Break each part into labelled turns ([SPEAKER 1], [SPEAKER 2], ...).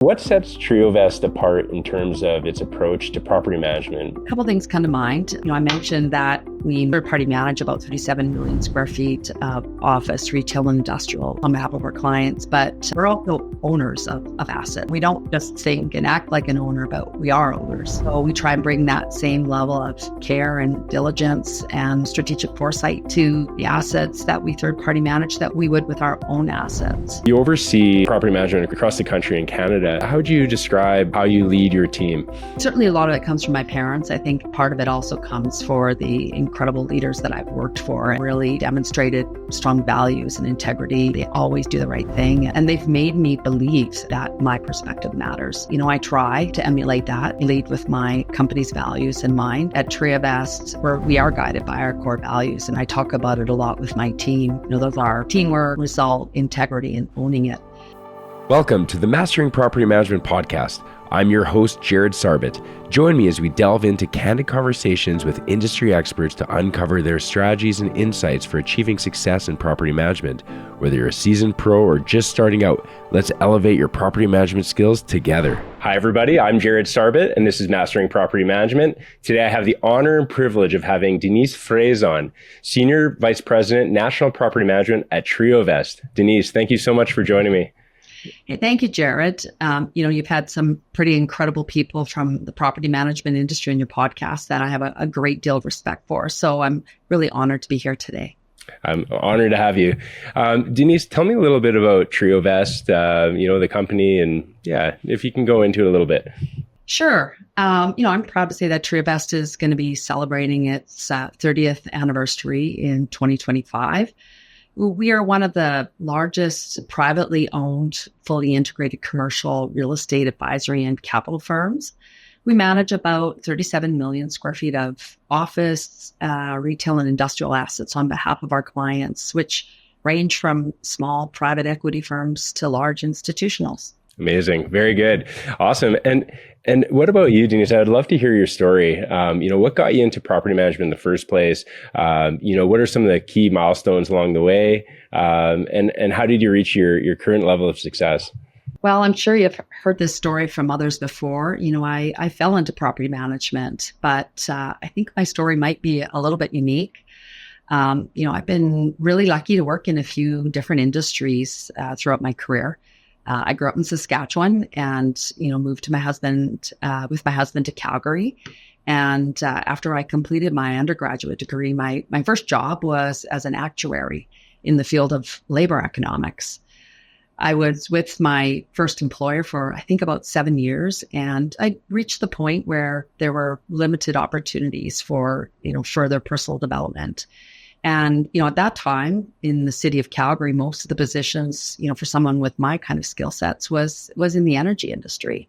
[SPEAKER 1] What sets Triovest apart in terms of its approach to property management?
[SPEAKER 2] A couple things come to mind. I mentioned that we third-party manage about 37 million square feet of office, retail, and industrial on behalf of our clients, but we're also owners of assets. We don't just think and act like an owner, but we are owners. So we try and bring that same level of care and diligence and strategic foresight to the assets that we third-party manage that we would with our own assets.
[SPEAKER 1] You oversee property management across the country and Canada. How would you describe how you lead your team?
[SPEAKER 2] Certainly a lot of it comes from my parents. I think part of it also comes for the incredible leaders that I've worked for and really demonstrated strong values and integrity. They always do the right thing. And they've made me believe that my perspective matters. I try to emulate that, lead with my company's values in mind. At Triovest, where we are guided by our core values, and I talk about it a lot with my team. Those are teamwork, result, integrity, and owning it.
[SPEAKER 1] Welcome to the Mastering Property Management podcast. I'm your host, Jared Sarbit. Join me as we delve into candid conversations with industry experts to uncover their strategies and insights for achieving success in property management. Whether you're a seasoned pro or just starting out, let's elevate your property management skills together. Hi, everybody. I'm Jared Sarbit, and this is Mastering Property Management. Today, I have the honor and privilege of having Denise Froese on, Senior Vice President, National Property Management at Triovest. Denise, thank you so much for joining me.
[SPEAKER 2] Hey, thank you, Jared. You've had some pretty incredible people from the property management industry in your podcast that I have a great deal of respect for. So I'm really honored to be here today.
[SPEAKER 1] I'm honored to have you. Denise, tell me a little bit about Triovest, the company, and if you can go into it a little bit.
[SPEAKER 2] Sure. I'm proud to say that Triovest is going to be celebrating its 30th anniversary in 2025. We are one of the largest privately owned, fully integrated commercial real estate advisory and capital firms. We manage about 37 million square feet of office, retail, and industrial assets on behalf of our clients, which range from small private equity firms to large institutionals.
[SPEAKER 1] Amazing. Very good. Awesome. And what about you, Denise? I'd love to hear your story. What got you into property management in the first place? What are some of the key milestones along the way? And how did you reach your current level of success?
[SPEAKER 2] Well, I'm sure you've heard this story from others before. I fell into property management, but I think my story might be a little bit unique. I've been really lucky to work in a few different industries throughout my career. I grew up in Saskatchewan and, moved with my husband to Calgary. And after I completed my undergraduate degree, my first job was as an actuary in the field of labor economics. I was with my first employer for, I think, about 7 years. And I reached the point where there were limited opportunities for, further personal development. And, at that time in the city of Calgary, most of the positions, for someone with my kind of skill sets was in the energy industry.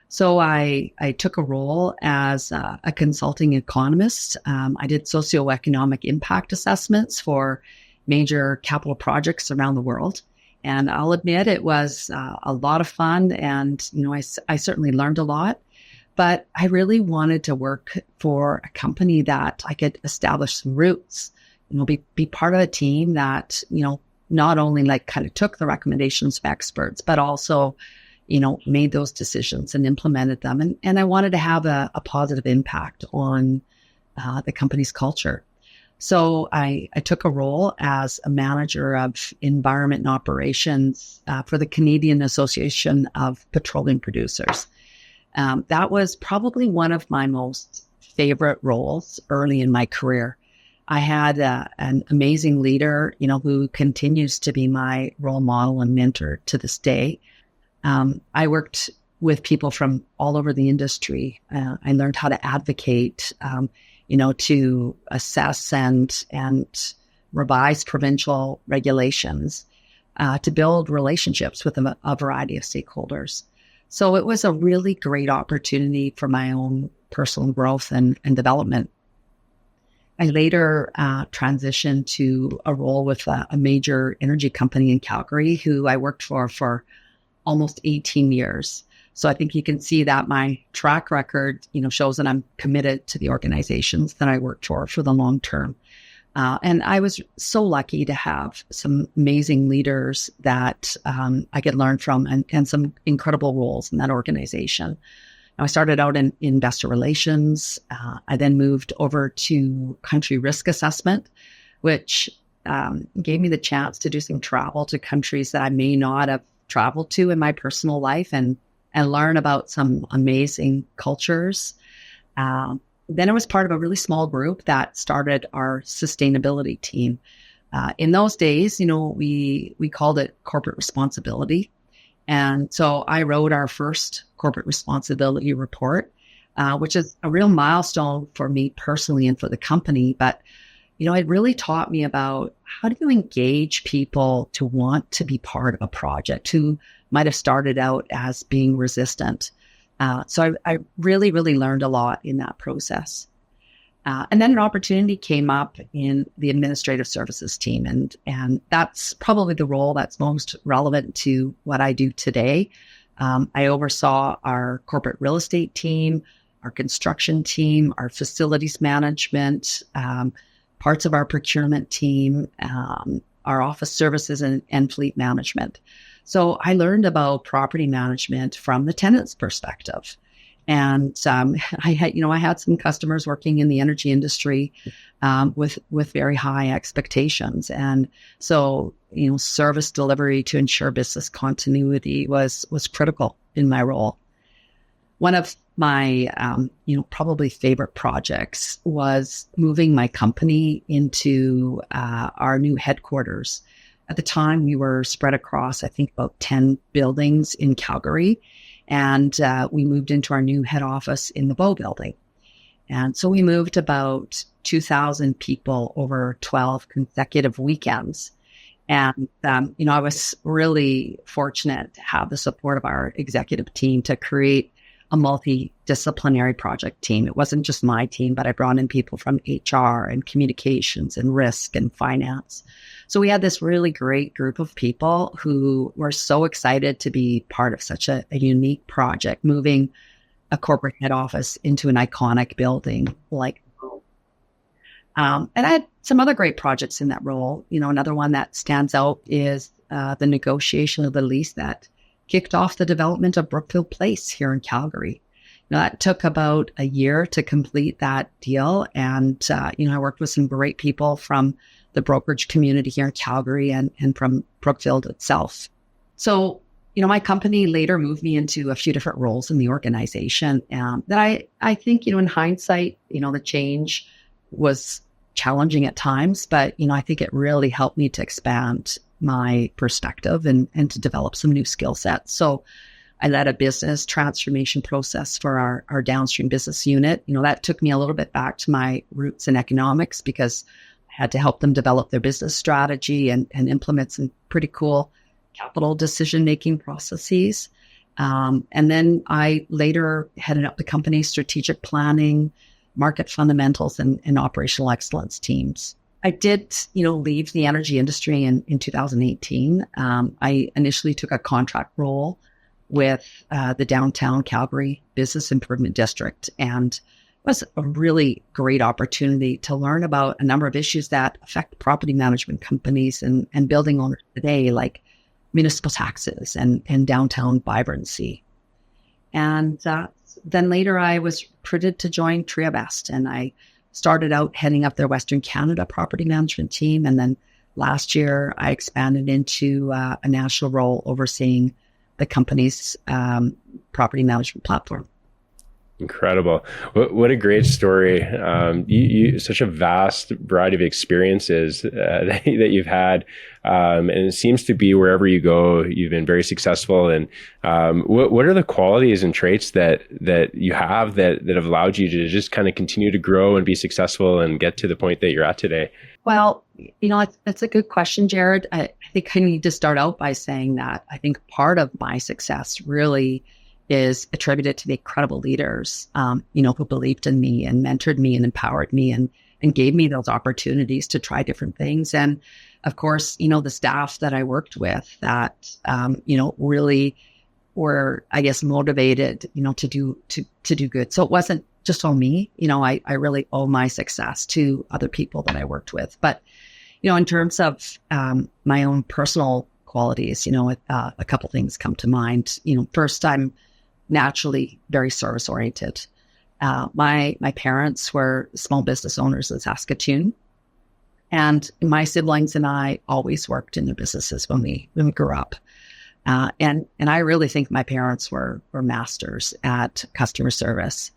[SPEAKER 2] So I took a role as a consulting economist. I did socioeconomic impact assessments for major capital projects around the world. And I'll admit it was a lot of fun. And, I certainly learned a lot. But I really wanted to work for a company that I could establish some roots. Be part of a team that, not only kind of took the recommendations of experts, but also, made those decisions and implemented them. And I wanted to have a positive impact on the company's culture. So I took a role as a manager of environment and operations for the Canadian Association of Petroleum Producers. That was probably one of my most favorite roles early in my career. I had an amazing leader, who continues to be my role model and mentor to this day. I worked with people from all over the industry. I learned how to advocate, to assess and revise provincial regulations, to build relationships with a variety of stakeholders. So it was a really great opportunity for my own personal growth and development. I later transitioned to a role with a major energy company in Calgary, who I worked for almost 18 years. So I think you can see that my track record, shows that I'm committed to the organizations that I worked for the long term. And I was so lucky to have some amazing leaders that I could learn from and some incredible roles in that organization. I started out in investor relations. I then moved over to country risk assessment, which gave me the chance to do some travel to countries that I may not have traveled to in my personal life and learn about some amazing cultures. Then I was part of a really small group that started our sustainability team. In those days, we called it corporate responsibility. And so I wrote our first corporate responsibility report, which is a real milestone for me personally and for the company. But, it really taught me about how do you engage people to want to be part of a project who might have started out as being resistant. So I really, really learned a lot in that process. And then an opportunity came up in the administrative services team. And that's probably the role that's most relevant to what I do today. I oversaw our corporate real estate team, our construction team, our facilities management, parts of our procurement team, our office services and fleet management. So I learned about property management from the tenant's perspective. And I had some customers working in the energy industry with very high expectations. And so, service delivery to ensure business continuity was critical in my role. One of my, probably favorite projects was moving my company into our new headquarters. At the time, we were spread across, I think, about 10 buildings in Calgary. And we moved into our new head office in the Bow building. And so we moved about 2,000 people over 12 consecutive weekends. And, I was really fortunate to have the support of our executive team to create a multidisciplinary project team. It wasn't just my team, but I brought in people from HR and communications and risk and finance. So we had this really great group of people who were so excited to be part of such a unique project, moving a corporate head office into an iconic building like. And I had some other great projects in that role. Another one that stands out is the negotiation of the lease that kicked off the development of Brookfield Place here in Calgary. That took about a year to complete that deal. And, I worked with some great people from the brokerage community here in Calgary and from Brookfield itself. So, my company later moved me into a few different roles in the organization that I think, in hindsight, the change was challenging at times, but, I think it really helped me to expand my perspective and to develop some new skill sets. So I led a business transformation process for our downstream business unit. That took me a little bit back to my roots in economics because I had to help them develop their business strategy and implement some pretty cool capital decision-making processes. And then I later headed up the company's strategic planning, market fundamentals, and operational excellence teams. I did, leave the energy industry in 2018. I initially took a contract role with the downtown Calgary Business Improvement District, and it was a really great opportunity to learn about a number of issues that affect property management companies and building owners today, like municipal taxes and downtown vibrancy. And then later I was recruited to join Triovest, and I started out heading up their Western Canada property management team. And then last year I expanded into a national role overseeing the company's property management platform.
[SPEAKER 1] Incredible. What a great story. You such a vast variety of experiences that you've had. And it seems to be wherever you go, you've been very successful. And what are the qualities and traits that you have that have allowed you to just kind of continue to grow and be successful and get to the point that you're at today?
[SPEAKER 2] Well, that's a good question, Jared. I think I need to start out by saying that I think part of my success really is attributed to the incredible leaders, who believed in me and mentored me and empowered me and gave me those opportunities to try different things. And of course, the staff that I worked with that, really were, I guess, motivated, to do good. So it wasn't just on me. I really owe my success to other people that I worked with. But, in terms of my own personal qualities, a couple things come to mind. First, I'm naturally very service oriented. My parents were small business owners in Saskatoon, and my siblings and I always worked in their businesses when we grew up. And I really think my parents were masters at customer service.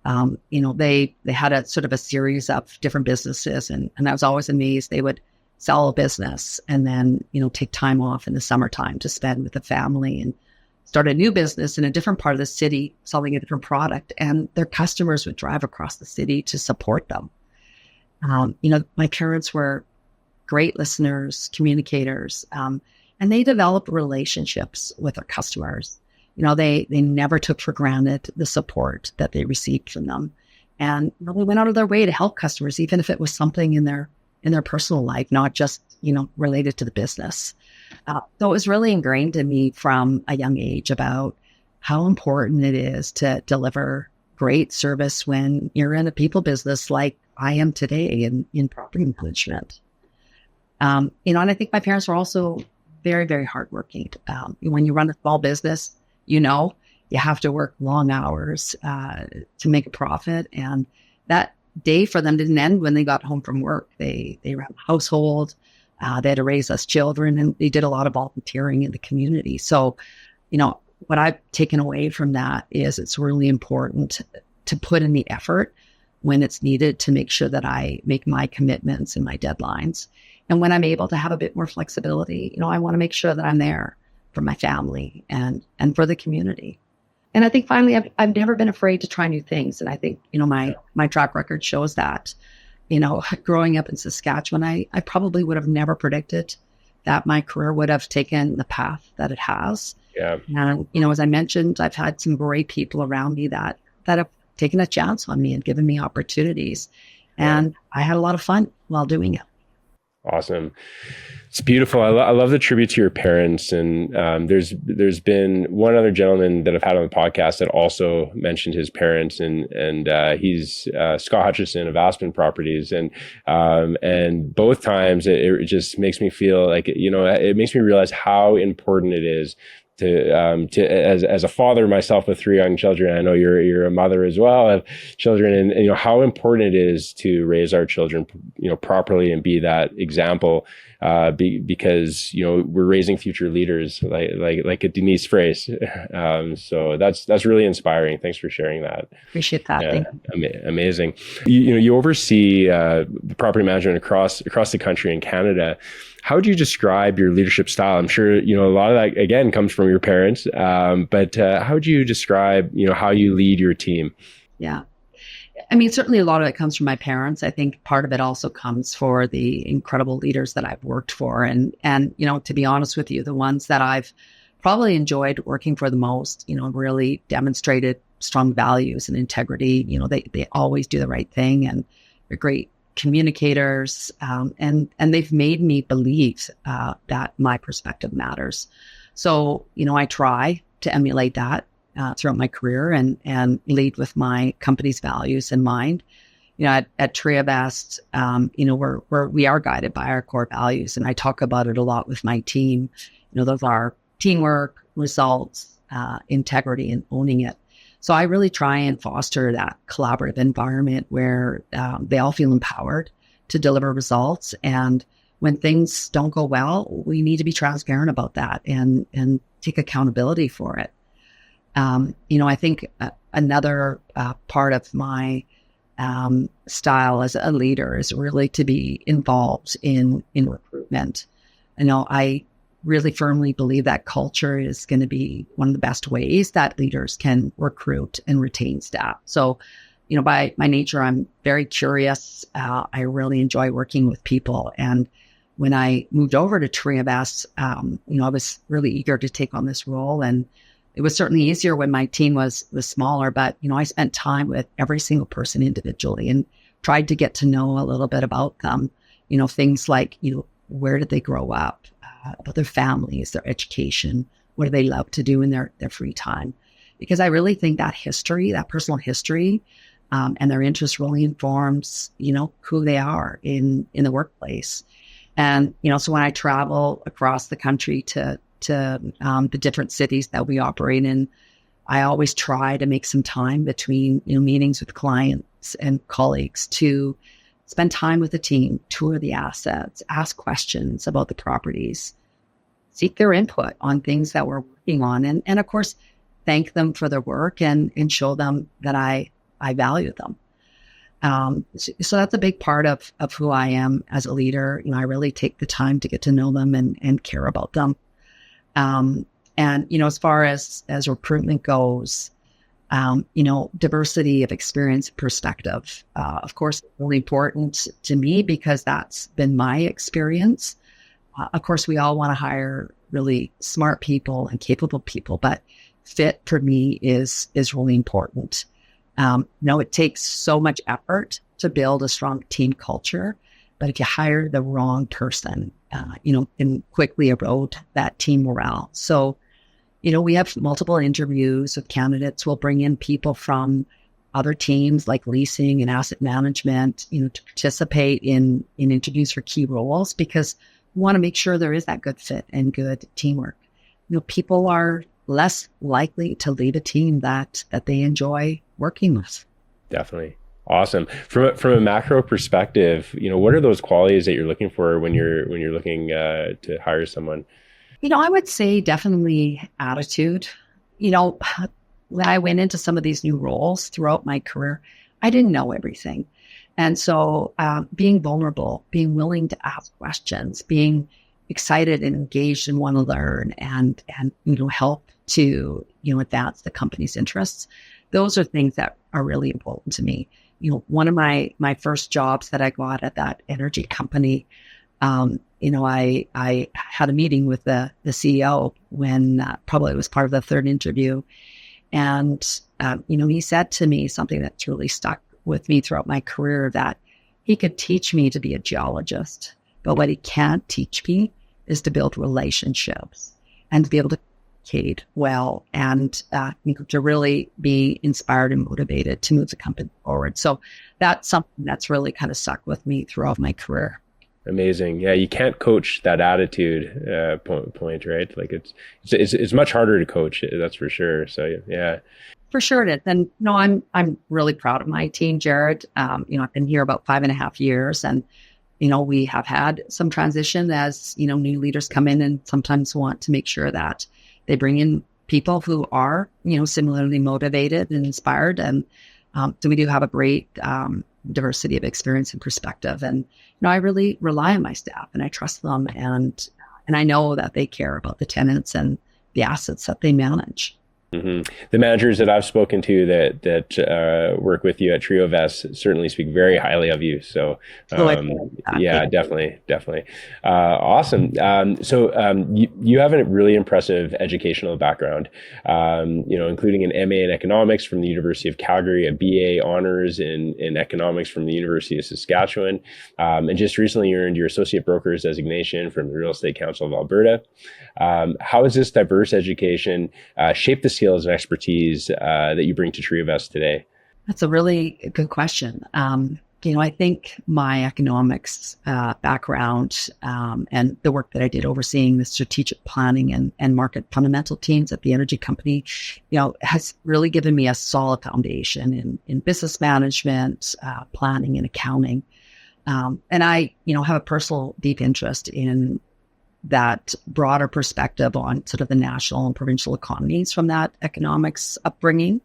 [SPEAKER 2] They had a sort of a series of different businesses, and I was always amazed. They would sell a business and then, take time off in the summertime to spend with the family and start a new business in a different part of the city, selling a different product. And their customers would drive across the city to support them. My parents were great listeners, communicators, and they developed relationships with their customers. They never took for granted the support that they received from them. And they went out of their way to help customers, even if it was something in their personal life, not just, related to the business. So it was really ingrained in me from a young age about how important it is to deliver great service when you're in a people business like I am today in property management. And I think my parents were also very, very hardworking. When you run a small business, you have to work long hours to make a profit. And that day for them didn't end when they got home from work. They ran a household, they had to raise us children, and they did a lot of volunteering in the community. So, what I've taken away from that is it's really important to put in the effort when it's needed to make sure that I make my commitments and my deadlines. And when I'm able to have a bit more flexibility, I want to make sure that I'm there for my family and for the community. And I think finally, I've never been afraid to try new things. And I think, my track record shows that. Growing up in Saskatchewan, I probably would have never predicted that my career would have taken the path that it has.
[SPEAKER 1] Yeah.
[SPEAKER 2] And, as I mentioned, I've had some great people around me that have taken a chance on me and given me opportunities. And I had a lot of fun while doing it.
[SPEAKER 1] Awesome. It's beautiful. I love the tribute to your parents. And there's been one other gentleman that I've had on the podcast that also mentioned his parents, and he's Scott Hutchison of Aspen Properties. And both times it just makes me feel like, it makes me realize how important it is to as a father myself with 3 young children. I know you're a mother as well of children, and how important it is to raise our children, properly and be that example, because we're raising future leaders like a Denise Froese. So that's really inspiring. Thanks for sharing that.
[SPEAKER 2] Appreciate that.
[SPEAKER 1] Amazing. You oversee the property management across the country in Canada. How would you describe your leadership style? I'm sure, a lot of that, again, comes from your parents, but how would you describe, how you lead your team?
[SPEAKER 2] Yeah. I mean, certainly a lot of it comes from my parents. I think part of it also comes for the incredible leaders that I've worked for. And to be honest with you, the ones that I've probably enjoyed working for the most, really demonstrated strong values and integrity. They always do the right thing, and they're great communicators, and they've made me believe that my perspective matters. So, I try to emulate that throughout my career and lead with my company's values in mind. At Triovest, we are guided by our core values, and I talk about it a lot with my team. Those are teamwork, results, integrity, and owning it. So I really try and foster that collaborative environment where they all feel empowered to deliver results. And when things don't go well, we need to be transparent about that and take accountability for it. I think another part of my style as a leader is really to be involved in recruitment. I really firmly believe that culture is going to be one of the best ways that leaders can recruit and retain staff. So, by my nature, I'm very curious. I really enjoy working with people. And when I moved over to Triovest, I was really eager to take on this role. And it was certainly easier when my team was smaller, but, I spent time with every single person individually and tried to get to know a little bit about them. Things like, where did they grow up? About their families, their education, what do they love to do in their free time? Because I really think that history, that personal history, and their interest really informs, who they are in the workplace. And, so when I travel across the country to the different cities that we operate in, I always try to make some time between, meetings with clients and colleagues to spend time with the team, tour the assets, ask questions about the properties, seek their input on things that we're working on, and of course, thank them for their work and show them that I value them. So that's a big part of who I am as a leader. I really take the time to get to know them and care about them. And, as far as recruitment goes, diversity of experience and perspective, of course, really important to me because that's been my experience. Of course, we all want to hire really smart people and capable people, but fit for me is really important. It takes so much effort to build a strong team culture, but if you hire the wrong person, can quickly erode that team morale. So, we have multiple interviews with candidates. We'll bring in people from other teams like leasing and asset management, to participate in interviews for key roles because we want to make sure there is that good fit and good teamwork. People are less likely to leave a team that they enjoy working with.
[SPEAKER 1] Definitely. Awesome. From a macro perspective, what are those qualities that you're looking for when you're looking to hire someone?
[SPEAKER 2] I would say definitely attitude. When I went into some of these new roles throughout my career, I didn't know everything. And so being vulnerable, being willing to ask questions, being excited and engaged and want to learn and help to, advance the company's interests. Those are things that are really important to me. One of my first jobs that I got at that energy company, I had a meeting with the CEO when probably it was part of the third interview. And, he said to me something that's really stuck with me throughout my career, that he could teach me to be a geologist, but what he can't teach me is to build relationships and to be able to communicate well and to really be inspired and motivated to move the company forward. So that's something that's really kind of stuck with me throughout my career.
[SPEAKER 1] Amazing. Yeah, you can't coach that attitude point, right? Like it's much harder to coach, that's for sure. So yeah.
[SPEAKER 2] For sure it is. And I'm really proud of my team, Jared. I've been here about 5.5 years and we have had some transition as, new leaders come in and sometimes want to make sure that they bring in people who are, similarly motivated and inspired. And so we do have a great diversity of experience and perspective. And, I really rely on my staff and I trust them and I know that they care about the tenants and the assets that they manage.
[SPEAKER 1] Mm-hmm. The managers that I've spoken to that work with you at Triovest certainly speak very highly of you. So, yeah, definitely. Awesome. So, you have a really impressive educational background, including an MA in economics from the University of Calgary, a BA honors in economics from the University of Saskatchewan, and just recently you earned your associate broker's designation from the Real Estate Council of Alberta. How has this diverse education shaped the skills and expertise that you bring to Triovest today?
[SPEAKER 2] That's a really good question. I think my economics background and the work that I did overseeing the strategic planning and market fundamental teams at the energy company, has really given me a solid foundation in business management, planning and accounting. And I, have a personal deep interest in that broader perspective on sort of the national and provincial economies from that economics upbringing.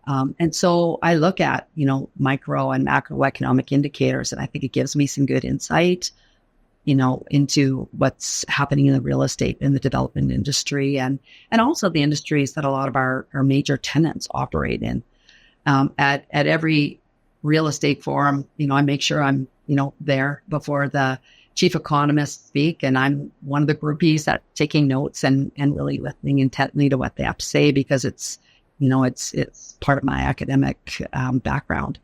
[SPEAKER 2] And so I look at, micro and macroeconomic indicators, and I think it gives me some good insight, into what's happening in the real estate and the development industry and also the industries that a lot of our major tenants operate in. At every real estate forum, I make sure I'm, there before the chief economists speak, and I'm one of the groupies that taking notes and really listening intently to what they have to say because it's part of my academic background.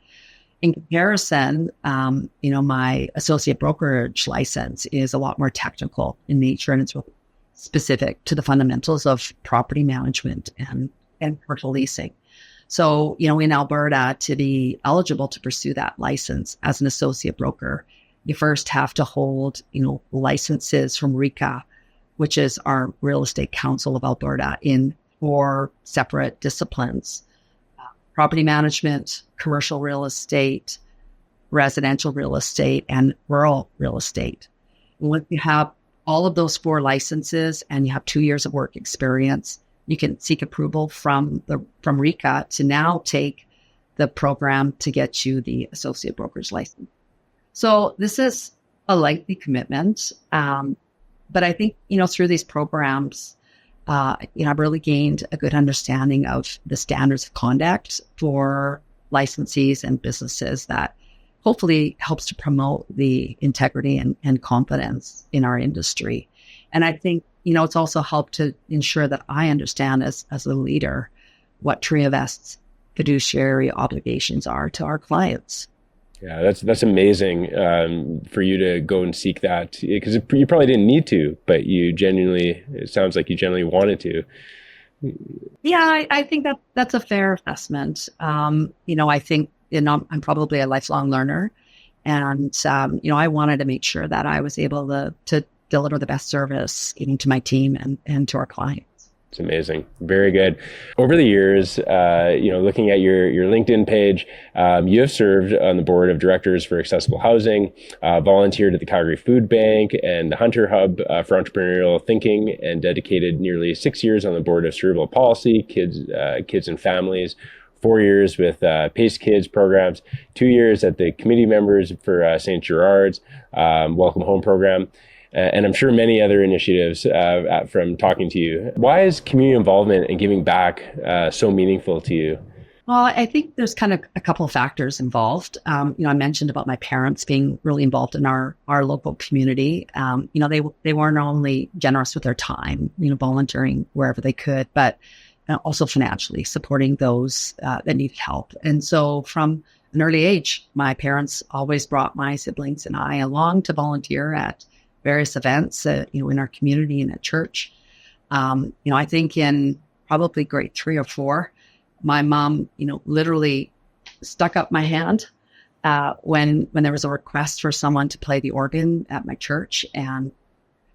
[SPEAKER 2] In comparison, my associate brokerage license is a lot more technical in nature, and it's really specific to the fundamentals of property management and commercial leasing. So, in Alberta, to be eligible to pursue that license as an associate broker, you first have to hold, licenses from RECA, which is our Real Estate Council of Alberta, in 4 separate disciplines: property management, commercial real estate, residential real estate, and rural real estate. Once you have all of those 4 licenses and you have 2 years of work experience, you can seek approval from RECA to now take the program to get you the associate broker's license. So this is a lengthy commitment. But I think, through these programs, I've really gained a good understanding of the standards of conduct for licensees and businesses that hopefully helps to promote the integrity and confidence in our industry. And I think, it's also helped to ensure that I understand as a leader what Triovest's fiduciary obligations are to our clients.
[SPEAKER 1] Yeah, that's amazing for you to go and seek that, because you probably didn't need to, but it sounds like you genuinely wanted to.
[SPEAKER 2] Yeah, I think that's a fair assessment. I think, I'm probably a lifelong learner, and, I wanted to make sure that I was able to deliver the best service, to my team and to our clients.
[SPEAKER 1] It's amazing. Very good. Over the years, looking at your LinkedIn page, you have served on the board of directors for accessible housing, volunteered at the Calgary Food Bank and the Hunter Hub for entrepreneurial thinking, and dedicated nearly 6 years on the board of cerebral palsy, kids and families, 4 years with PACE Kids programs, 2 years at the committee members for St. Gerard's Welcome Home program, and I'm sure many other initiatives from talking to you. Why is community involvement and giving back so meaningful to you?
[SPEAKER 2] Well, I think there's kind of a couple of factors involved. I mentioned about my parents being really involved in our local community. They weren't only generous with their time, volunteering wherever they could, but also financially supporting those that need help. And so from an early age, my parents always brought my siblings and I along to volunteer at various events, in our community and at church. I think in probably grade 3 or 4, my mom, literally stuck up my hand when there was a request for someone to play the organ at my church. And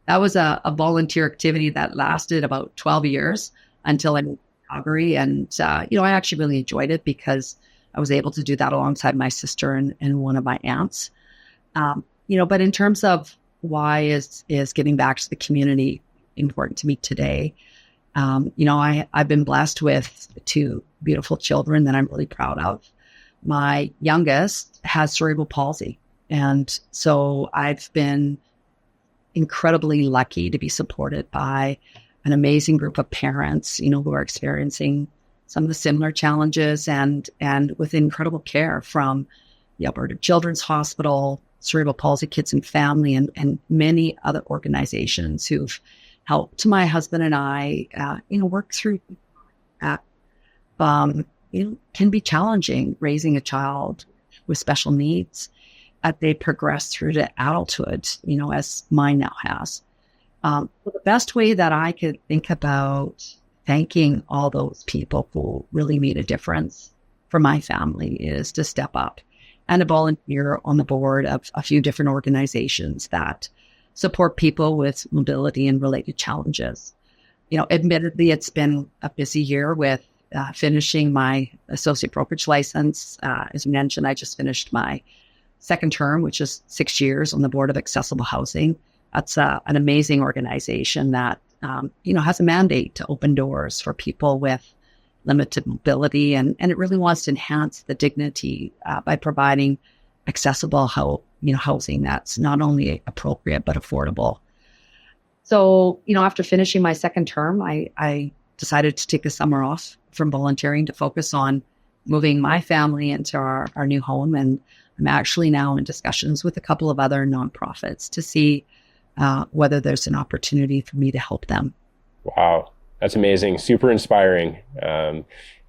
[SPEAKER 2] that was a volunteer activity that lasted about 12 years until I moved to Calgary. And, I actually really enjoyed it because I was able to do that alongside my sister and one of my aunts. But in terms of why is giving back to the community important to me today? I've been blessed with 2 beautiful children that I'm really proud of. My youngest has cerebral palsy. And so I've been incredibly lucky to be supported by an amazing group of parents, who are experiencing some of the similar challenges and with incredible care from the Alberta Children's Hospital, Cerebral Palsy Kids and Family, and many other organizations who've helped my husband and I, work through can be challenging raising a child with special needs as they progress through to adulthood, as mine now has. The best way that I could think about thanking all those people who really made a difference for my family is to step up and to volunteer on the board of a few different organizations that support people with mobility and related challenges. Admittedly, it's been a busy year with finishing my associate brokerage license. As you mentioned, I just finished my second term, which is 6 years on the board of accessible housing. That's an amazing organization that, has a mandate to open doors for people with limited mobility, and it really wants to enhance the dignity by providing accessible housing that's not only appropriate but affordable. So, after finishing my second term, I decided to take the summer off from volunteering to focus on moving my family into our new home, and I'm actually now in discussions with a couple of other nonprofits to see whether there's an opportunity for me to help them.
[SPEAKER 1] Wow. That's amazing. Super inspiring.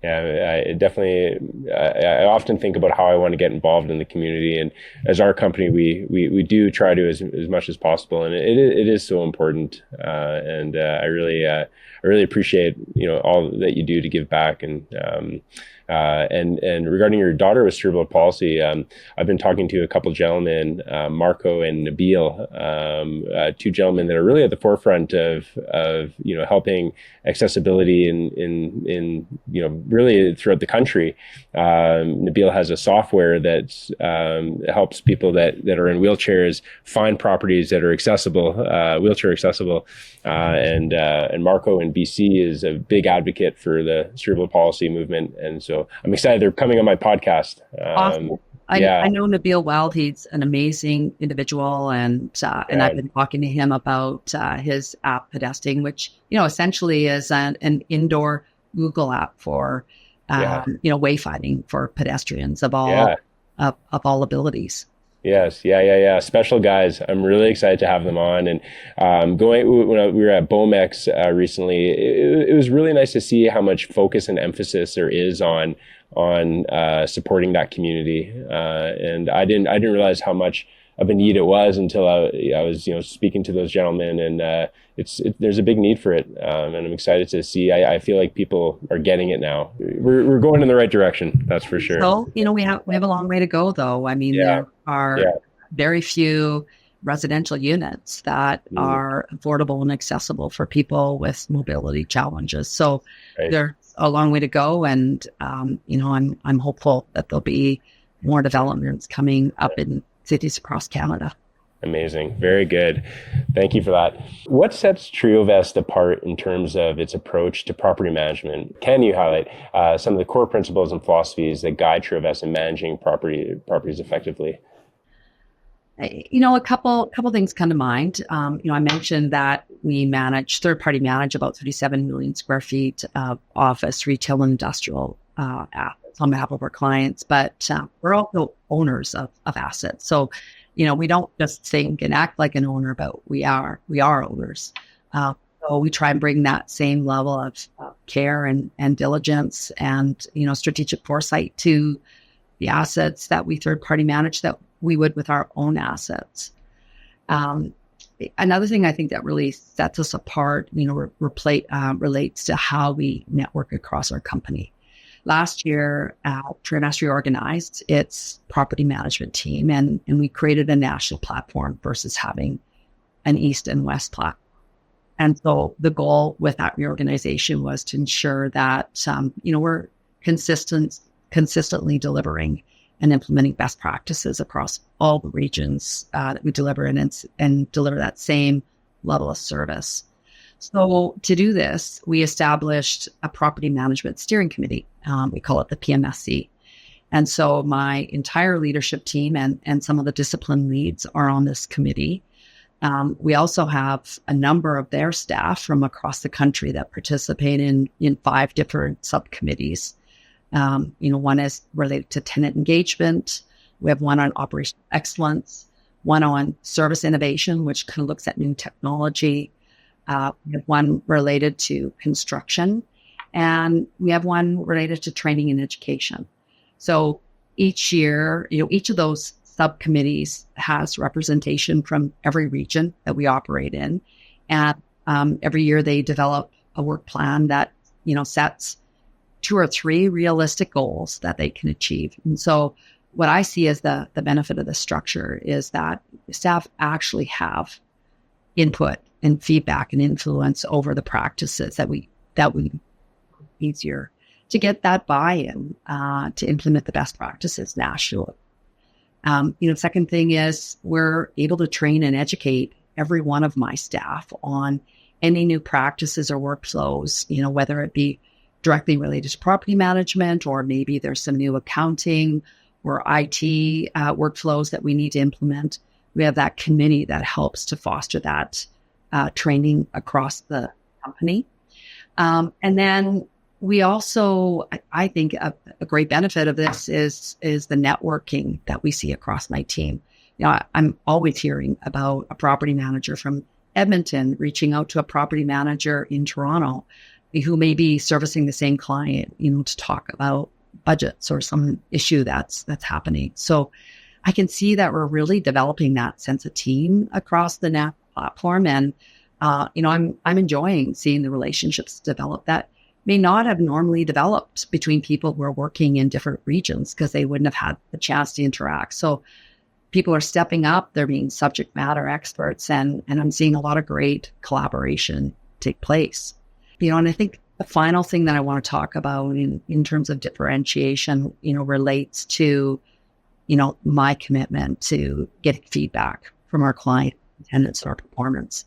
[SPEAKER 1] Yeah, I definitely. I often think about how I want to get involved in the community, and as our company, we do try to as much as possible, and it is so important. And I really appreciate all that you do to give back. And regarding your daughter with cerebral palsy, I've been talking to a couple gentlemen, Marco and Nabil, two gentlemen that are really at the forefront of helping accessibility in really throughout the country. Nabil has a software that helps people that are in wheelchairs find properties that are accessible, wheelchair accessible. And Marco in BC is a big advocate for the cerebral palsy movement, and so I'm excited they're coming on my podcast.
[SPEAKER 2] Awesome. I know Nabil Weld. He's an amazing individual, and I've been talking to him about his app Pedesting, which essentially is an indoor Google app for wayfinding for pedestrians of all abilities.
[SPEAKER 1] Yes. Yeah. Special guys. I'm really excited to have them on. And when we were at BOMEX recently, it was really nice to see how much focus and emphasis there is on supporting that community. And I didn't realize how much of a need it was until I was speaking to those gentlemen, and there's a big need for it, and I'm excited to see. I feel like people are getting it now. We're going in the right direction, that's for sure.
[SPEAKER 2] So we have a long way to go, though. I mean, there are very few residential units that are affordable and accessible for people with mobility challenges. So there's a long way to go, and I'm hopeful that there'll be more developments coming up in cities across Canada.
[SPEAKER 1] Amazing. Very good. Thank you for that. What sets Triovest apart in terms of its approach to property management? Can you highlight some of the core principles and philosophies that guide Triovest in managing properties effectively?
[SPEAKER 2] A couple things come to mind. I mentioned that we third-party manage about 37 million square feet of office, retail, and industrial assets on behalf of our clients, but we're also owners of assets. So, we don't just think and act like an owner, but we are owners. So we try and bring that same level of care and diligence and, strategic foresight to the assets that we third-party manage that we would with our own assets. Another thing I think that really sets us apart, relates to how we network across our company. Last year, Triovest reorganized its property management team, and we created a national platform versus having an East and West platform. And so the goal with that reorganization was to ensure that, we're consistently delivering and implementing best practices across all the regions that we deliver and deliver that same level of service. So to do this, we established a property management steering committee. We call it the PMSC. And so my entire leadership team and some of the discipline leads are on this committee. We also have a number of their staff from across the country that participate in 5 different subcommittees. One is related to tenant engagement. We have one on operational excellence, one on service innovation, which kind of looks at new technology. We have one related to construction, and we have one related to training and education. So each year, each of those subcommittees has representation from every region that we operate in. And every year they develop a work plan that, sets 2 or 3 realistic goals that they can achieve. And so what I see as the benefit of the structure is that staff actually have input and feedback and influence over the practices that we easier to get that buy-in to implement the best practices nationally. Second thing is we're able to train and educate every one of my staff on any new practices or workflows, whether it be directly related to property management, or maybe there's some new accounting or IT workflows that we need to implement. We have that committee that helps to foster that training across the company. And then we also, I think a great benefit of this is the networking that we see across my team. I'm always hearing about a property manager from Edmonton reaching out to a property manager in Toronto. who may be servicing the same client, to talk about budgets or some issue that's happening. So I can see that we're really developing that sense of team across the NAP platform. And, I'm enjoying seeing the relationships develop that may not have normally developed between people who are working in different regions because they wouldn't have had the chance to interact. So people are stepping up, they're being subject matter experts, and I'm seeing a lot of great collaboration take place. And I think the final thing that I want to talk about in terms of differentiation, relates to, my commitment to getting feedback from our client attendance or performance.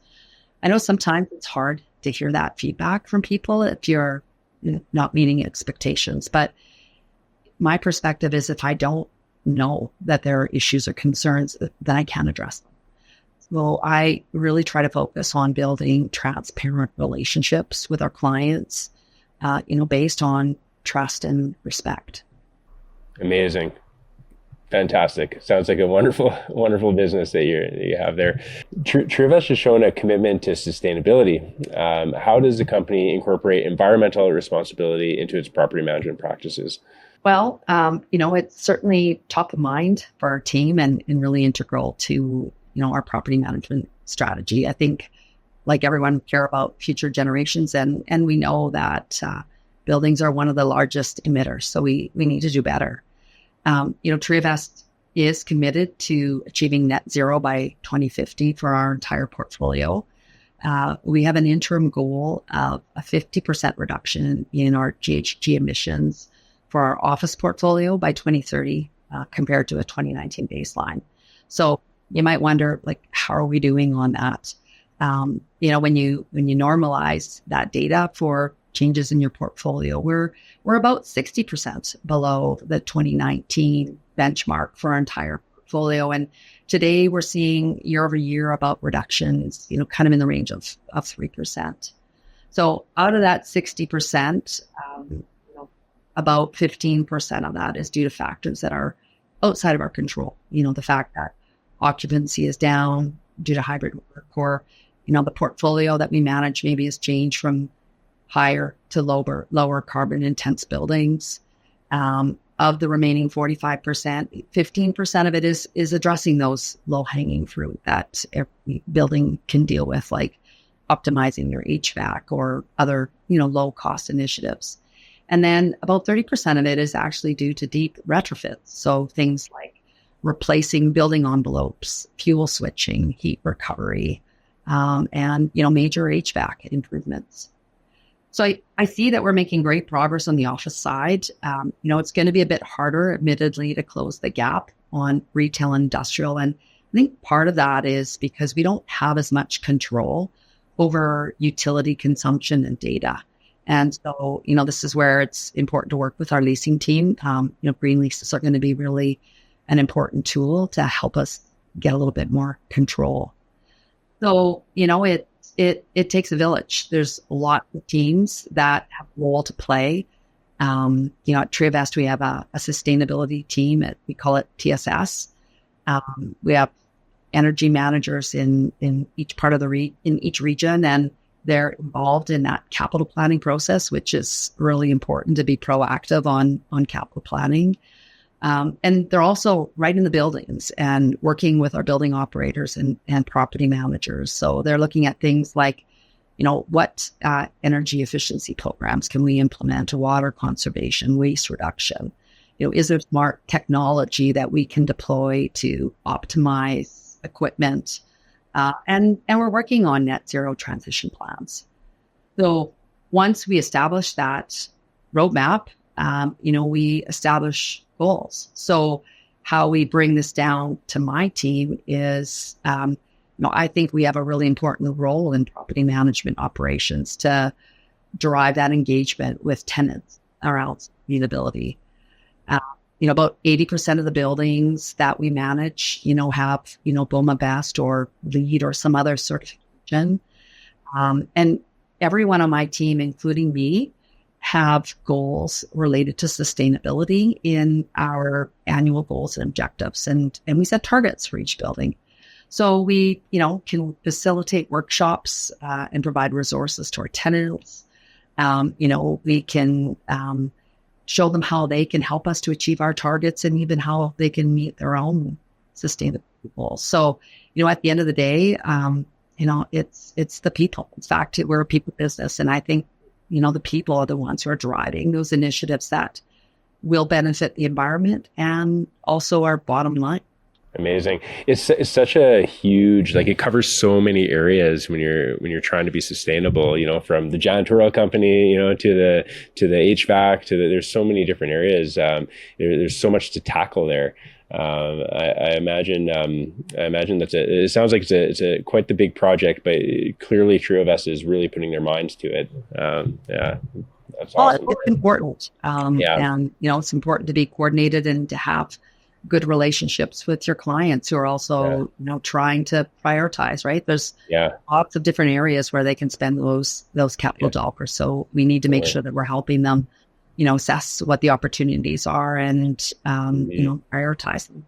[SPEAKER 2] I know sometimes it's hard to hear that feedback from people if you're not meeting expectations. But my perspective is if I don't know that there are issues or concerns, then I can't address them. So I really try to focus on building transparent relationships with our clients, based on trust and respect.
[SPEAKER 1] Amazing. Fantastic. Sounds like a wonderful, wonderful business that you have there. Triovest has shown a commitment to sustainability. How does the company incorporate environmental responsibility into its property management practices?
[SPEAKER 2] Well, it's certainly top of mind for our team and really integral to, our property management strategy. I think, like everyone, we care about future generations, and we know that buildings are one of the largest emitters, so we need to do better. Triovest is committed to achieving net zero by 2050 for our entire portfolio. We have an interim goal of a 50% reduction in our GHG emissions for our office portfolio by 2030, compared to a 2019 baseline. So you might wonder, how are we doing on that? When you normalize that data for changes in your portfolio, we're about 60% below the 2019 benchmark for our entire portfolio. And today we're seeing year over year about reductions, kind of in the range of 3%. So out of that 60%, about 15% of that is due to factors that are outside of our control. The fact that occupancy is down due to hybrid work, or, the portfolio that we manage maybe has changed from higher to lower carbon intense buildings. Of the remaining 45%, 15% of it is addressing those low hanging fruit that every building can deal with, like optimizing your HVAC or other, low cost initiatives. And then about 30% of it is actually due to deep retrofits. So things like replacing building envelopes, fuel switching, heat recovery, and, major HVAC improvements. So I see that we're making great progress on the office side. It's going to be a bit harder, admittedly, to close the gap on retail and industrial. And I think part of that is because we don't have as much control over utility consumption and data. And so, this is where it's important to work with our leasing team. Green leases are going to be really an important tool to help us get a little bit more control. So, it takes a village. There's a lot of teams that have a role to play. At Triovest, we have a sustainability team. We call it TSS. We have energy managers in each part of in each region, and they're involved in that capital planning process, which is really important to be proactive on capital planning. And they're also right in the buildings and working with our building operators and property managers. So they're looking at things like, what energy efficiency programs can we implement, water conservation, waste reduction? Is there smart technology that we can deploy to optimize equipment? And we're working on net zero transition plans. So once we establish that roadmap, we establish goals. So how we bring this down to my team is, I think we have a really important role in property management operations to drive that engagement with tenants around sustainability. About 80% of the buildings that we manage, have, BOMA Best or LEED or some other certification. And everyone on my team, including me, have goals related to sustainability in our annual goals and objectives. And we set targets for each building. So we, can facilitate workshops and provide resources to our tenants. We can show them how they can help us to achieve our targets and even how they can meet their own sustainable goals. So, at the end of the day, it's the people. In fact, we're a people business. And I think, the people are the ones who are driving those initiatives that will benefit the environment and also our bottom line.
[SPEAKER 1] Amazing. It's such a huge, it covers so many areas when you're trying to be sustainable, from the janitorial company, to the HVAC, there's so many different areas. There's so much to tackle there. I imagine it sounds like it's quite the big project, but clearly Triovest is really putting their minds to it. Yeah. That's awesome.
[SPEAKER 2] It's important. And, it's important to be coordinated and to have good relationships with your clients who are also, trying to prioritize, right? There's lots of different areas where they can spend those capital dollars. So we need to make sure that we're helping them, assess what the opportunities are and, prioritize them.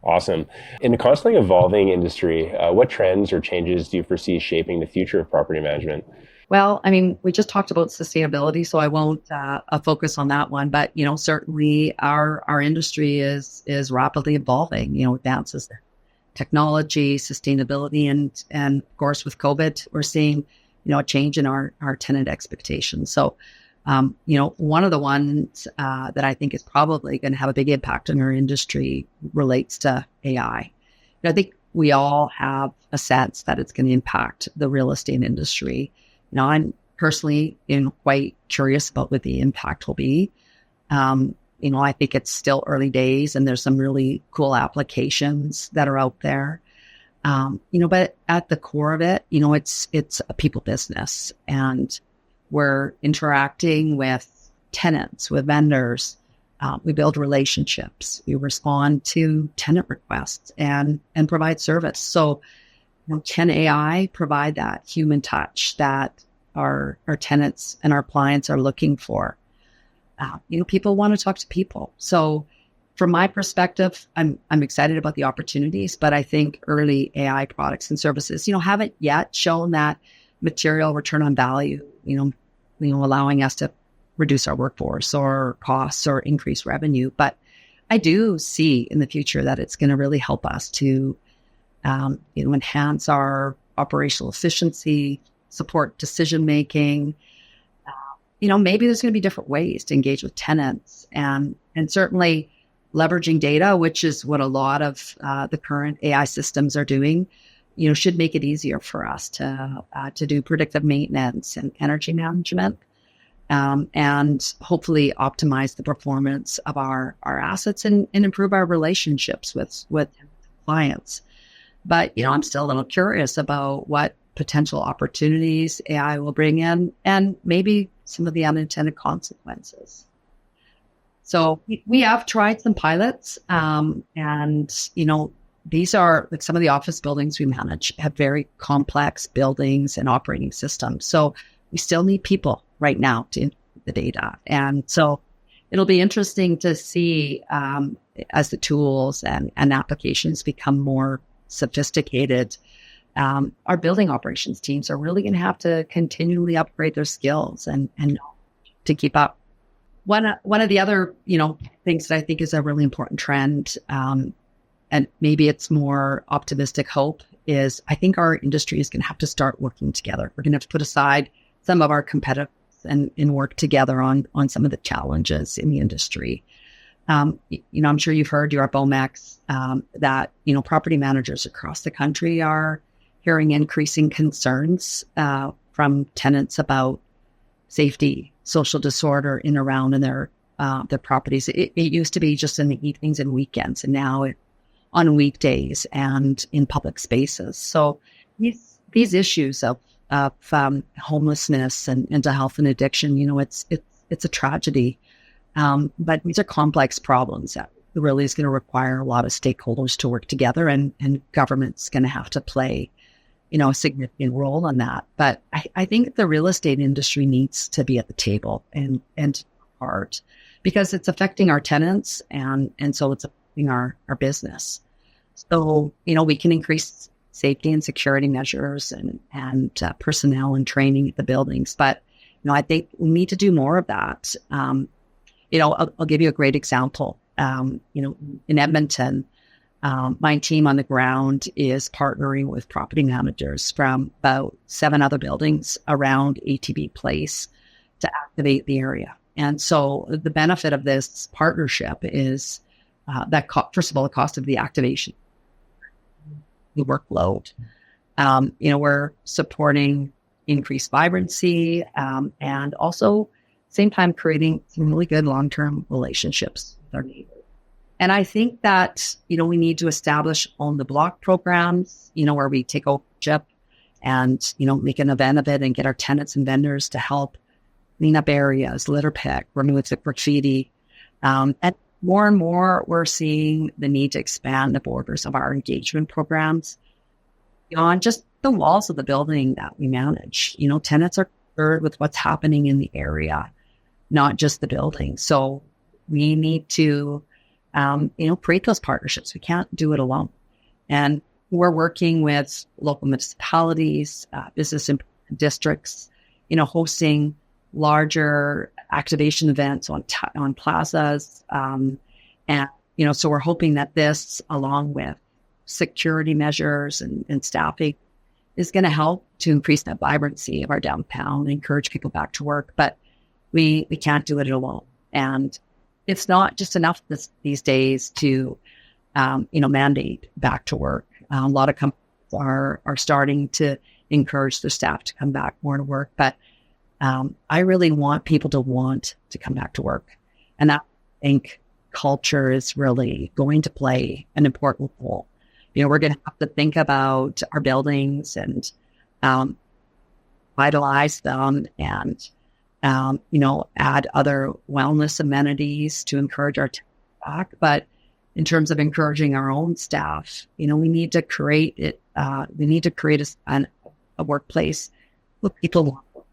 [SPEAKER 1] Awesome. In a constantly evolving industry, what trends or changes do you foresee shaping the future of property management?
[SPEAKER 2] Well, we just talked about sustainability, so I won't focus on that one. But certainly our industry is rapidly evolving. Advances in technology, sustainability, and of course with COVID, we're seeing a change in our tenant expectations. So, one of the ones that I think is probably going to have a big impact on our industry relates to AI. I think we all have a sense that it's going to impact the real estate industry. I'm personally quite curious about what the impact will be. I think it's still early days and there's some really cool applications that are out there. But at the core of it, it's a people business and we're interacting with tenants, with vendors. We build relationships. We respond to tenant requests and provide service. So can AI provide that human touch that our tenants and our clients are looking for? People want to talk to people. So from my perspective, I'm excited about the opportunities, but I think early AI products and services, haven't yet shown that material return on value, allowing us to reduce our workforce or costs or increase revenue. But I do see in the future that it's going to really help us to enhance our operational efficiency, support decision-making. Maybe there's going to be different ways to engage with tenants and certainly leveraging data, which is what a lot of the current AI systems are doing, should make it easier for us to do predictive maintenance and energy management, and hopefully optimize the performance of our assets and improve our relationships with clients. But, I'm still a little curious about what potential opportunities AI will bring in and maybe some of the unintended consequences. So we have tried some pilots, and, these are some of the office buildings we manage have very complex buildings and operating systems. So we still need people right now to input the data. And so it'll be interesting to see as the tools and applications become more sophisticated. Our building operations teams are really going to have to continually upgrade their skills and to keep up. One of the other, things that I think is a really important trend, and maybe it's more optimistic hope, is I think our industry is going to have to start working together. We're going to have to put aside some of our competitors and work together on some of the challenges in the industry. I'm sure you've heard, you're at BOMEX, that, property managers across the country are hearing increasing concerns from tenants about safety, social disorder in around in their properties. It used to be just in the evenings and weekends, and now on weekdays and in public spaces. So these issues of homelessness and mental health and addiction, it's a tragedy. But these are complex problems that really is going to require a lot of stakeholders to work together, and government's going to have to play, a significant role in that. But I think the real estate industry needs to be at the table and part, because it's affecting our tenants and so it's affecting our business. So, we can increase safety and security measures and personnel and training at the buildings, but I think we need to do more of that. I'll give you a great example. In Edmonton, my team on the ground is partnering with property managers from about 7 other buildings around ATB Place to activate the area. And so the benefit of this partnership is first of all, the cost of the activation, the workload. We're supporting increased vibrancy and also same time creating some really good long-term relationships with our neighbors. And I think that, we need to establish on the block programs, where we take ownership and, make an event of it and get our tenants and vendors to help clean up areas, litter pick, remove the graffiti. And more and more, we're seeing the need to expand the borders of our engagement programs beyond just the walls of the building that we manage. Tenants are concerned with what's happening in the area, not just the building. So we need to, create those partnerships. We can't do it alone. And we're working with local municipalities, business districts, hosting larger activation events on plazas. And, so we're hoping that this, along with security measures and staffing, is going to help to increase that vibrancy of our downtown and encourage people back to work. But we can't do it alone. And it's not just enough these days to, mandate back to work. A lot of companies are starting to encourage their staff to come back more to work. But I really want people to want to come back to work. And I think culture is really going to play an important role. We're going to have to think about our buildings and vitalize them and, add other wellness amenities to encourage our tenants back. But in terms of encouraging our own staff, we need to create it. We need to create a workplace where people want to work.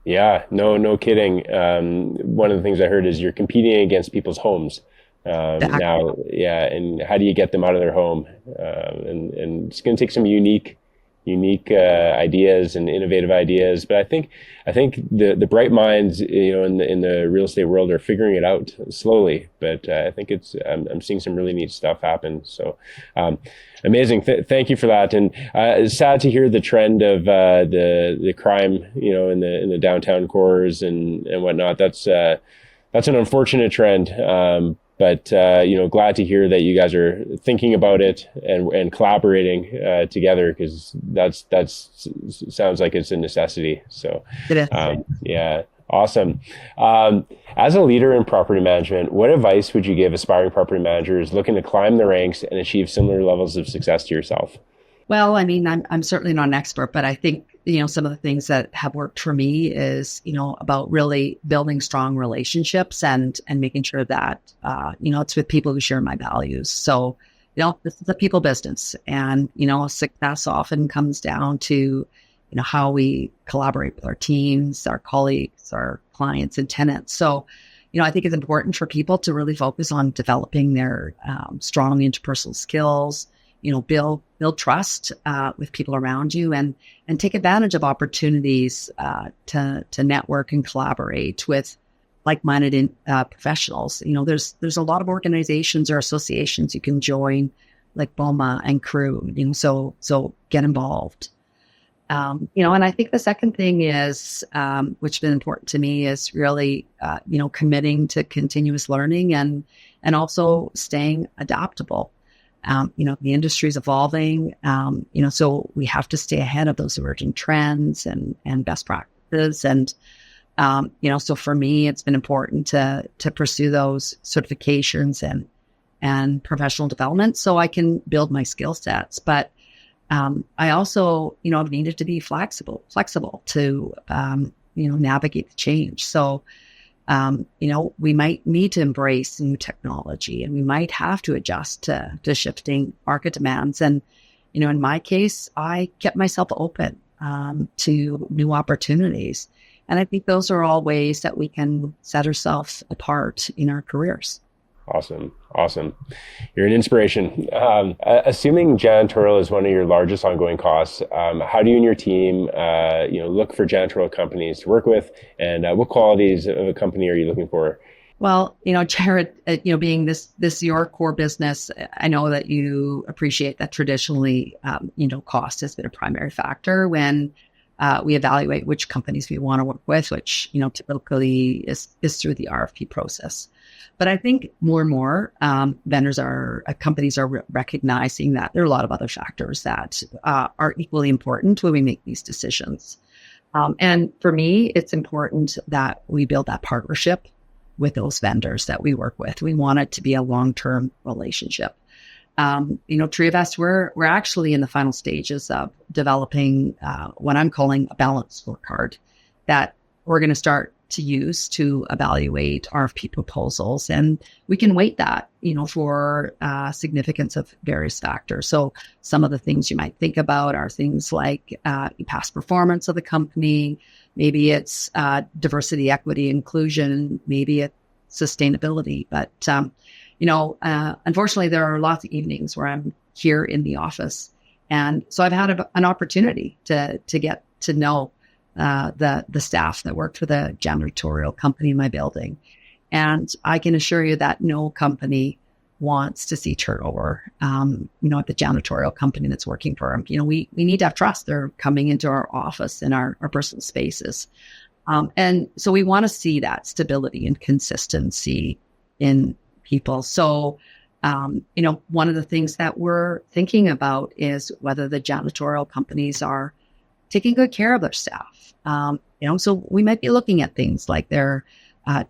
[SPEAKER 1] Yeah, no kidding. One of the things I heard is you're competing against people's homes. Now, yeah, and how do you get them out of their home? And it's going to take some unique ideas and innovative ideas. But I think the bright minds, in the real estate world are figuring it out slowly. But I think I'm seeing some really neat stuff happen. So amazing. Thank you for that. And it's sad to hear the trend of the crime, in the downtown cores and whatnot. That's an unfortunate trend. But glad to hear that you guys are thinking about it and collaborating together, because that's sounds like it's a necessity. So, yeah, awesome. As a leader in property management, what advice would you give aspiring property managers looking to climb the ranks and achieve similar levels of success to yourself?
[SPEAKER 2] Well, I mean, I'm certainly not an expert, but I think, some of the things that have worked for me is, about really building strong relationships and making sure that, it's with people who share my values. So, this is a people business, and, success often comes down to, how we collaborate with our teams, our colleagues, our clients and tenants. So, I think it's important for people to really focus on developing their strong interpersonal skills, build trust with people around you and take advantage of opportunities to network and collaborate with like-minded professionals. There's a lot of organizations or associations you can join, like BOMA and CREW, so get involved. And I think the second thing is, which has been important to me, is really, committing to continuous learning and also staying adaptable. The industry is evolving, so we have to stay ahead of those emerging trends and best practices. And, so for me, it's been important to pursue those certifications and professional development so I can build my skill sets. But I also, have needed to be flexible to, navigate the change. So, we might need to embrace new technology and we might have to adjust to shifting market demands. And, in my case, I kept myself open to new opportunities. And I think those are all ways that we can set ourselves apart in our careers.
[SPEAKER 1] Awesome. Awesome. You're an inspiration. Assuming janitorial is one of your largest ongoing costs, how do you and your team, look for janitorial companies to work with, and what qualities of a company are you looking for?
[SPEAKER 2] Well, Jared, being this your core business, I know that you appreciate that traditionally, cost has been a primary factor when we evaluate which companies we want to work with, which, typically is through the RFP process. But I think more and more companies are recognizing that there are a lot of other factors that are equally important when we make these decisions. And for me, it's important that we build that partnership with those vendors that we work with. We want it to be a long-term relationship. Triovest, we're actually in the final stages of developing what I'm calling a balanced scorecard that we're going to start to use to evaluate RFP proposals. And we can weight that, for significance of various factors. So some of the things you might think about are things like past performance of the company. Maybe it's diversity, equity, inclusion. Maybe it's sustainability. But, unfortunately, there are lots of evenings where I'm here in the office. And so I've had an opportunity to get to know the staff that worked for the janitorial company in my building. And I can assure you that no company wants to see turnover, at the janitorial company that's working for them. We need to have trust. They're coming into our office and our personal spaces. And so we want to see that stability and consistency in people. So, one of the things that we're thinking about is whether the janitorial companies are taking good care of their staff. So we might be looking at things like their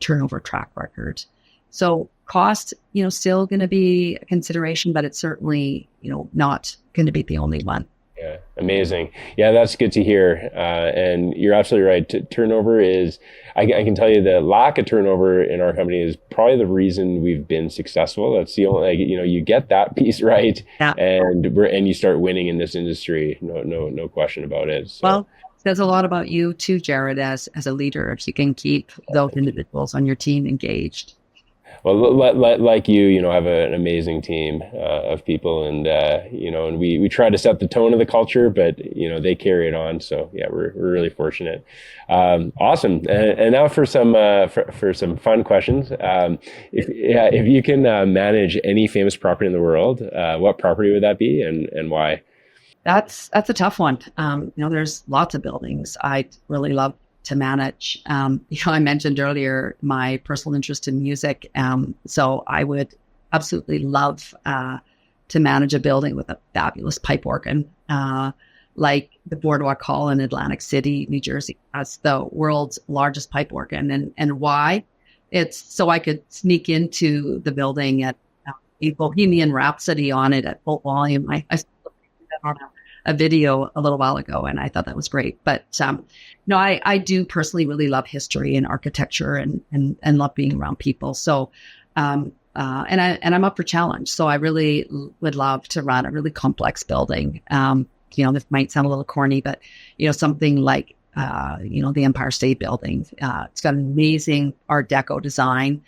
[SPEAKER 2] turnover track record. So cost, still going to be a consideration, but it's certainly, not going to be the only one.
[SPEAKER 1] Yeah, amazing. Yeah, that's good to hear. And you're absolutely right. Turnover is, I can tell you, the lack of turnover in our company is probably the reason we've been successful. That's the only, you get that piece right,
[SPEAKER 2] yeah.
[SPEAKER 1] and you start winning in this industry. No question about it. So.
[SPEAKER 2] Well, it says a lot about you too, Jared, as a leader, if you can keep those individuals on your team engaged.
[SPEAKER 1] Well, like you have an amazing team of people, and and we try to set the tone of the culture, but they carry it on. So yeah, we're really fortunate. Awesome. And now for some fun questions. If you can manage any famous property in the world, what property would that be, and why?
[SPEAKER 2] That's a tough one. There's lots of buildings I'd really love to manage. I mentioned earlier my personal interest in music. So I would absolutely love to manage a building with a fabulous pipe organ, like the Boardwalk Hall in Atlantic City, New Jersey, as the world's largest pipe organ. And why? It's so I could sneak into the building at a Bohemian Rhapsody on it at full volume. I on a video a little while ago, and I thought that was great. But I do personally really love history and architecture and love being around people. So and I'm up for challenge. So I really would love to run a really complex building. This might sound a little corny, but something like the Empire State Building. It's got an amazing Art Deco design.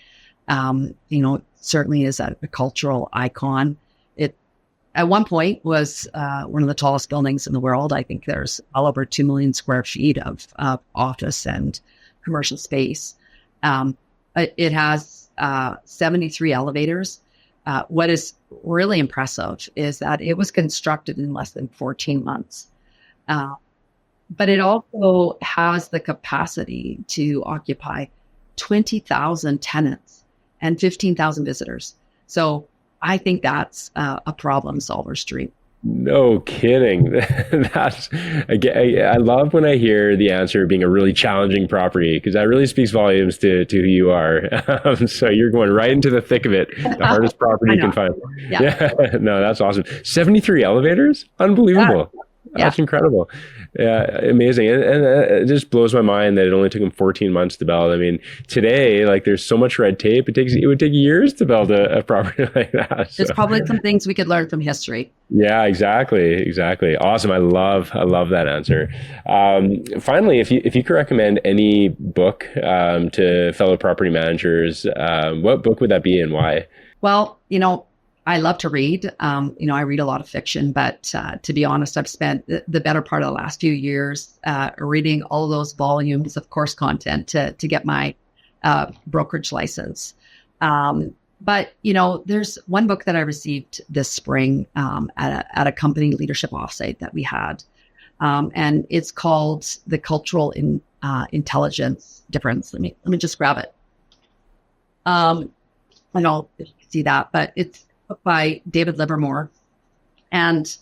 [SPEAKER 2] Certainly is a cultural icon. It at one point was one of the tallest buildings in the world. I think there's all over 2 million square feet of office and commercial space. It has 73 elevators. What is really impressive is that it was constructed in less than 14 months. But it also has the capacity to occupy 20,000 tenants and 15,000 visitors. So I think that's a problem solver's dream.
[SPEAKER 1] No kidding. That's, I love when I hear the answer being a really challenging property, because that really speaks volumes to who you are. So you're going right into the thick of it, the hardest property you can find.
[SPEAKER 2] Yeah.
[SPEAKER 1] No, that's awesome. 73 elevators? Unbelievable.
[SPEAKER 2] Yeah.
[SPEAKER 1] That's incredible. Yeah, amazing. And it just blows my mind that it only took him 14 months to build. I mean, today, like there's so much red tape. It would take years to build a property like that. So.
[SPEAKER 2] There's probably some things we could learn from history.
[SPEAKER 1] Yeah, exactly. Awesome. I love that answer. Finally, if you could recommend any book to fellow property managers, what book would that be and why?
[SPEAKER 2] Well, I love to read. I read a lot of fiction, but to be honest, I've spent the better part of the last few years reading all of those volumes of course content to get my brokerage license. But there's one book that I received this spring at a company leadership offsite that we had, and it's called The Cultural Intelligence Difference. Let me just grab it. I know if you can see that, but it's by David Livermore. And,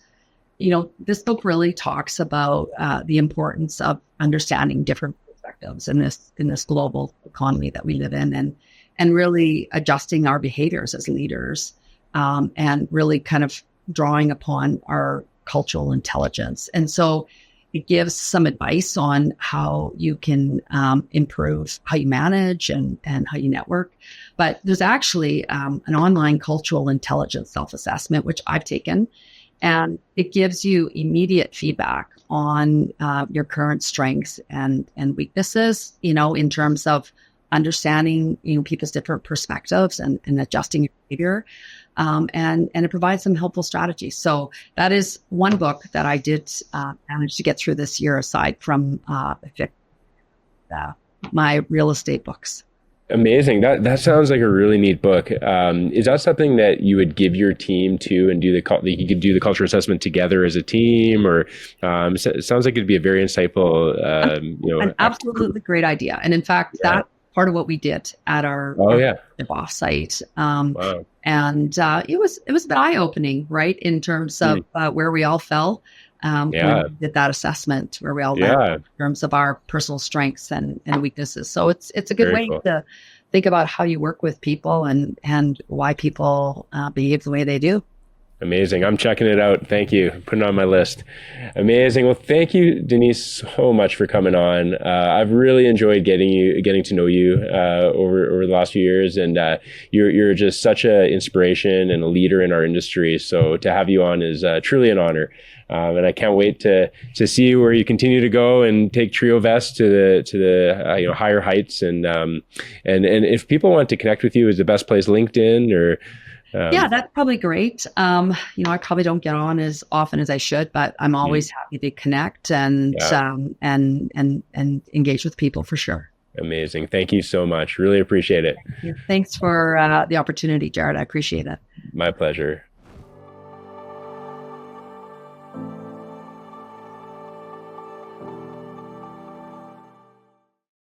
[SPEAKER 2] this book really talks about the importance of understanding different perspectives in this global economy that we live in, and really adjusting our behaviors as leaders, and really kind of drawing upon our cultural intelligence. And so it gives some advice on how you can improve how you manage and how you network. But there's actually an online cultural intelligence self-assessment, which I've taken, and it gives you immediate feedback on your current strengths and weaknesses, in terms of understanding, people's different perspectives and adjusting your behavior. And it provides some helpful strategies. So that is one book that I did manage to get through this year, aside from my real estate books.
[SPEAKER 1] Amazing. That sounds like a really neat book. Is that something that you would give your team to and you could do the culture assessment together as a team, or it sounds like it'd be a very insightful,
[SPEAKER 2] an absolutely great idea. And in fact, that part of what we did at our offsite.
[SPEAKER 1] Wow.
[SPEAKER 2] And it was a bit eye-opening, right, in terms of where we all fell when we did that assessment, where we all landed in terms of our personal strengths and weaknesses. So it's a good way to think about how you work with people and why people behave the way they do.
[SPEAKER 1] Amazing. I'm checking it out. Thank you. Putting it on my list. Amazing. Well, thank you, Denise, so much for coming on. I've really enjoyed getting to know you over the last few years, and you're just such an inspiration and a leader in our industry. So to have you on is truly an honor. And I can't wait to see where you continue to go and take Triovest to the higher heights. And if people want to connect with you, is the best place LinkedIn or?
[SPEAKER 2] That's probably great. I probably don't get on as often as I should, but I'm always happy to connect and engage with people for sure.
[SPEAKER 1] Amazing. Thank you so much. Really appreciate it.
[SPEAKER 2] Thanks for the opportunity, Jared. I appreciate it.
[SPEAKER 1] My pleasure.